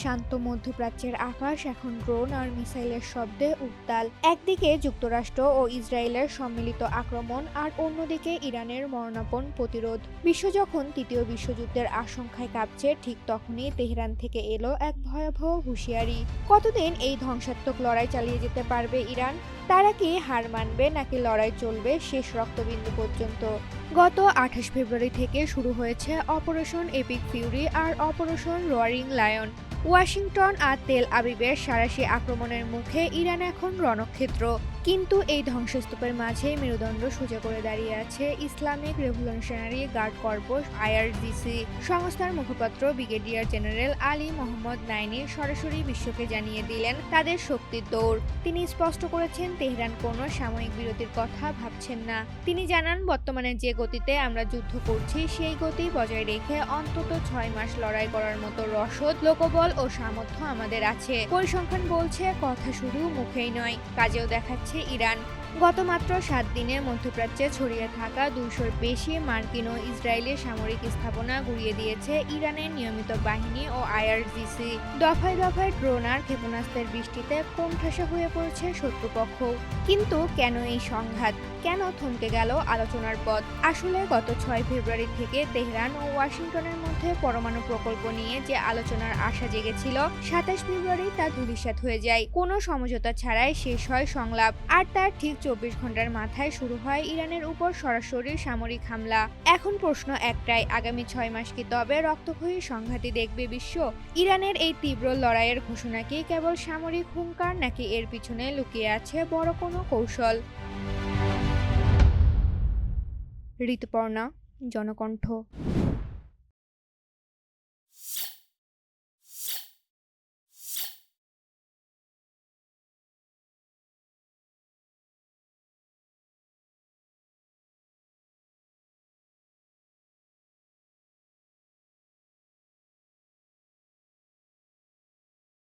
শান্ত মধ্যপ্রাচ্যের আকাশ এখন ড্রোন আর মিসাইলের শব্দে উত্তাল। একদিকে যুক্তরাষ্ট্র ও ইসরায়েলের সম্মিলিত আক্রমণ, আর অন্যদিকে ইরানের মরণাপণ প্রতিরোধ। বিশ্ব যখন তৃতীয় বিশ্বযুদ্ধের আশঙ্কায় কাঁপছে, ঠিক তখনই তেহরান থেকে এলো এক ভয়াবহ হুঁশিয়ারি। কতদিন এই ধ্বংসাত্মক লড়াই চালিয়ে যেতে পারবে ইরান? তারা কি হার মানবে, নাকি লড়াই চলবে শেষ রক্তবিন্দু পর্যন্ত? গত ২৮ ফেব্রুয়ারি থেকে শুরু হয়েছে অপারেশন এপিক ফিউরি আর অপারেশন রোয়ারিং লায়ন। ওয়াশিংটন আর তেল আবিবের সাঁড়াশি আক্রমণের মুখে ইরান এখন রণক্ষেত্র। কিন্তু এই ধ্বংসস্তূপের মাঝে মেরুদণ্ড সোজা করে দাঁড়িয়ে আছে Islamic revolutionary guard corps IRGC. সংস্থার মুখপাত্র brigadier general Ali Mohammad Naini সরাসরি বিশ্বকে জানিয়ে দিলেন তাদের শক্তির দৌড়। তিনি স্পষ্ট করেছেন, তেহরান কোনো সাময়িক বিরতির কথা ভাবছেন না। তিনি জানান, বর্তমানে যে গতিতে আমরা যুদ্ধ করছি, সেই গতি বজায় রেখে অন্তত ৬ মাস লড়াই করার মতো রসদ, লোকবল ও সামর্থ্য আমাদের আছে। পরিসংখ্যান বলছে, কথা শুধু মুখেই নয়, কাজেও দেখাচ্ছে ইরান। গত মাত্র ৭ দিনে মধ্যপ্রাচ্যে ছড়িয়ে থাকা ২০০-র বেশি মার্কিন ও ইসরায়েলি সামরিক স্থাপনা গুঁড়িয়ে দিয়েছে ইরানের নিয়মিত বাহিনী ও আইআরজিসি। দফায় দফায় ড্রোন আর ক্ষেপণাস্ত্রের বৃষ্টিতে কোণঠাসা হয়ে পড়েছে শত্রুপক্ষ। কিন্তু কেন এই সংঘাত? কেন থমকে গেল আলোচনার পথ? আসলে গত ৬ ফেব্রুয়ারি থেকে তেহরান ও ওয়াশিংটনের মধ্যে পরমাণু প্রকল্প নিয়ে যে আলোচনার আশা জেগেছিল, ২৭ ফেব্রুয়ারি তা ধূলিসাৎ হয়ে যায়। কোনো সমঝোতা ছাড়াই শেষ হয় সংলাপ। আর তার ঠিক ২৪ ঘন্টার মাথায় শুরু হয় ইরানের উপর সরাসরি সামরিক হামলা। এখন প্রশ্ন একটাই, আগামী ৬ মাস কি তবে রক্তক্ষয়ী সংঘাতই দেখবে বিশ্ব? ইরানের এই তীব্র লড়াইয়ের ঘোষণা কি কেবল সামরিক হুঙ্কার, নাকি এর পিছনে লুকিয়ে আছে বড় কোনো কৌশল? ঋতুপর্ণা, জনকণ্ঠ।